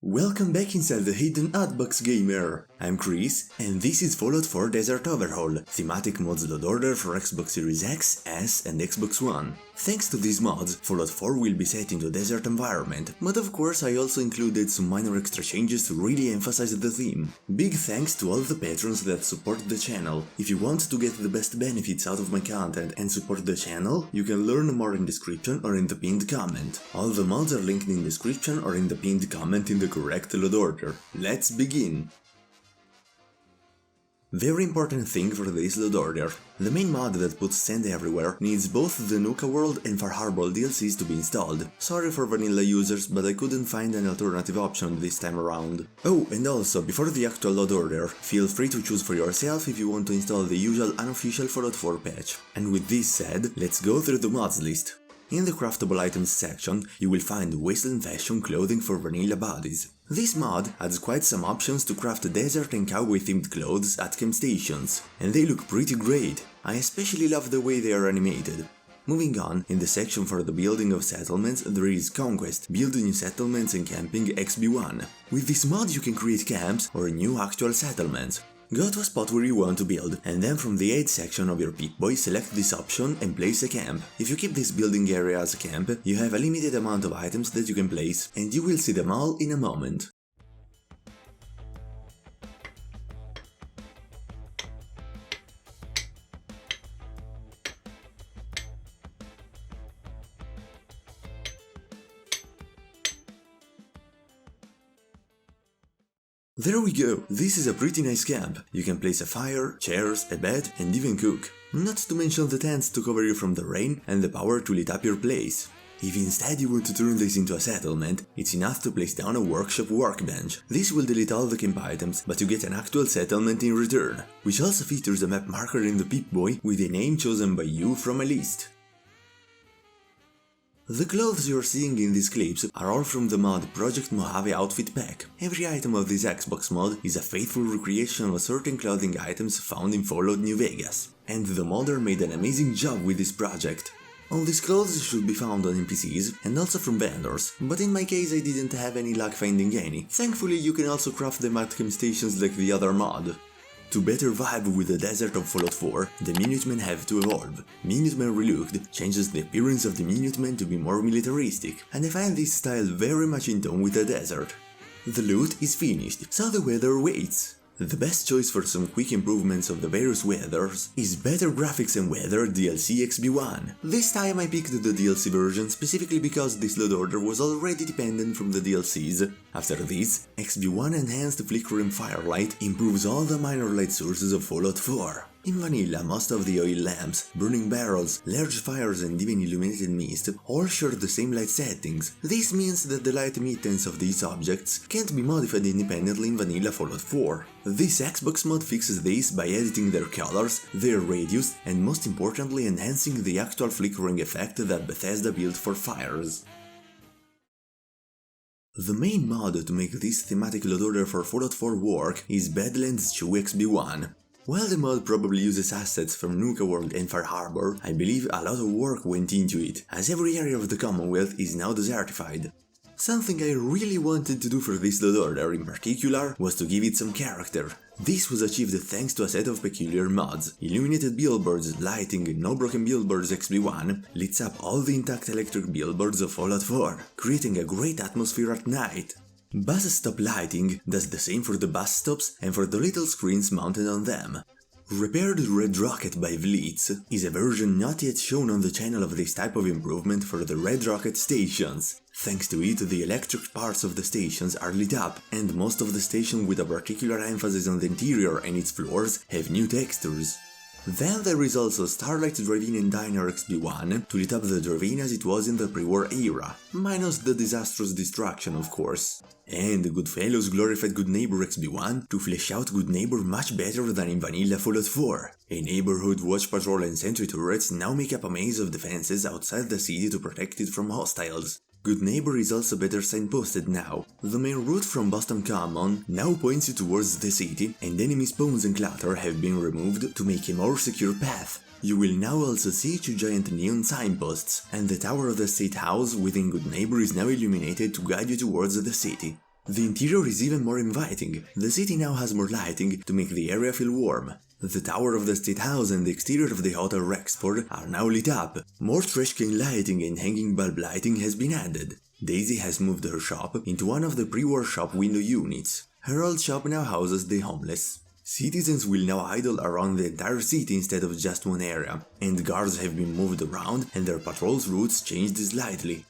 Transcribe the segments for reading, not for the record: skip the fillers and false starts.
Welcome back inside the Hidden Hotbox Gamer! I'm Chris, and this is Fallout 4 Desert Overhaul, thematic mods load order for Xbox Series X, S and Xbox One. Thanks to these mods, Fallout 4 will be set into a desert environment, but of course I also included some minor extra changes to really emphasize the theme. Big thanks to all the patrons that support the channel. If you want to get the best benefits out of my content and support the channel, you can learn more in description or in the pinned comment. All the mods are linked in description or in the pinned comment in the correct load order. Let's begin! Very important thing for this load order. The main mod that puts sand everywhere needs both the Nuka World and Far Harbor DLCs to be installed. Sorry for vanilla users, but I couldn't find an alternative option this time around. Oh, and also, before the actual load order, feel free to choose for yourself if you want to install the usual unofficial Fallout 4 patch. And with this said, let's go through the mods list. In the craftable items section, you will find wasteland fashion clothing for vanilla bodies. This mod adds quite some options to craft desert and cowboy themed clothes at camp stations, and they look pretty great. I especially love the way they are animated. Moving on, in the section for the building of settlements, there is Conquest, build new settlements and camping XB1. With this mod you can create camps or new actual settlements. Go to a spot where you want to build, and then from the aid section of your Pip-Boy select this option and place a camp. If you keep this building area as a camp, you have a limited amount of items that you can place, and you will see them all in a moment. There we go, this is a pretty nice camp. You can place a fire, chairs, a bed and even cook. Not to mention the tents to cover you from the rain and the power to lit up your place. If instead you want to turn this into a settlement, it's enough to place down a workshop workbench. This will delete all the camp items, but you get an actual settlement in return, which also features a map marker in the Pip-Boy with a name chosen by you from a list. The clothes you're seeing in these clips are all from the mod Project Mojave Outfit Pack. Every item of this Xbox mod is a faithful recreation of certain clothing items found in Fallout New Vegas, and the modder made an amazing job with this project. All these clothes should be found on NPCs and also from vendors, but in my case I didn't have any luck finding any. Thankfully you can also craft them at camp stations like the other mod. To better vibe with the desert of Fallout 4, the Minutemen have to evolve. Minutemen Relooked changes the appearance of the Minutemen to be more militaristic, and I find this style very much in tone with the desert. The loot is finished, so the weather waits. The best choice for some quick improvements of the various weathers is Better Graphics and Weather DLC XB1. This time I picked the DLC version specifically because this load order was already dependent from the DLCs. After this, XB1 Enhanced Flickering Firelight improves all the minor light sources of Fallout 4. In vanilla, most of the oil lamps, burning barrels, large fires and even illuminated mist all share the same light settings. This means that the light emittance of these objects can't be modified independently in vanilla Fallout 4. This Xbox mod fixes this by editing their colors, their radius, and most importantly enhancing the actual flickering effect that Bethesda built for fires. The main mod to make this thematic load order for Fallout 4 work is Badlands 2 XB1. While the mod probably uses assets from Nuka World and Far Harbor, I believe a lot of work went into it, as every area of the Commonwealth is now desertified. Something I really wanted to do for this load order in particular was to give it some character. This was achieved thanks to a set of peculiar mods. Illuminated billboards, lighting, no broken billboards XB1 lights up all the intact electric billboards of Fallout 4, creating a great atmosphere at night. Bus stop lighting does the same for the bus stops and for the little screens mounted on them. Repaired Red Rocket by Blitz is a version not yet shown on the channel of this type of improvement for the Red Rocket stations. Thanks to it, the electric parts of the stations are lit up, and most of the station with a particular emphasis on the interior and its floors have new textures. Then there is also Starlight Drive-In and Diner XB1 to lit up the drive-in as it was in the pre-war era, minus the disastrous destruction of course. And Goodfellows Glorified Good Neighbor XB1 to flesh out Good Neighbor much better than in vanilla Fallout 4. A neighborhood watch patrol and sentry turrets now make up a maze of defenses outside the city to protect it from hostiles. Good Neighbor is also better signposted now. The main route from Boston Common now points you towards the city, and enemy spawns and clutter have been removed to make a more secure path. You will now also see 2 giant neon signposts, and the tower of the State House within Good Neighbor is now illuminated to guide you towards the city. The interior is even more inviting. The city now has more lighting to make the area feel warm. The tower of the State House and the exterior of the Hotel Rexford are now lit up. More trash can lighting and hanging bulb lighting has been added. Daisy has moved her shop into one of the pre-war shop window units. Her old shop now houses the homeless. Citizens will now idle around the entire city instead of just one area, and guards have been moved around and their patrol routes changed slightly.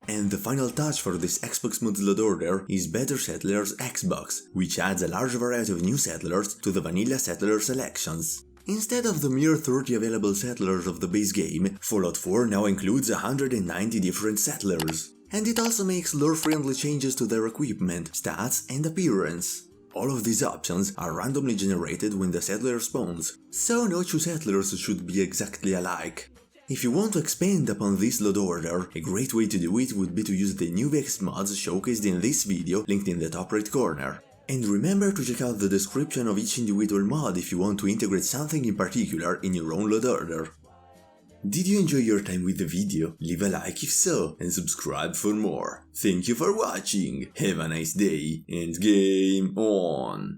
And the final touch for this Xbox Mods load order is Better Settlers Xbox, which adds a large variety of new settlers to the vanilla settler selections. Instead of the mere 30 available settlers of the base game, Fallout 4 now includes 190 different settlers. And it also makes lore-friendly changes to their equipment, stats, and appearance. All of these options are randomly generated when the settler spawns, so no two settlers should be exactly alike. If you want to expand upon this load order, a great way to do it would be to use the new VX mods showcased in this video linked in the top right corner. And remember to check out the description of each individual mod if you want to integrate something in particular in your own load order. Did you enjoy your time with the video? Leave a like if so, and subscribe for more. Thank you for watching, have a nice day, and game on!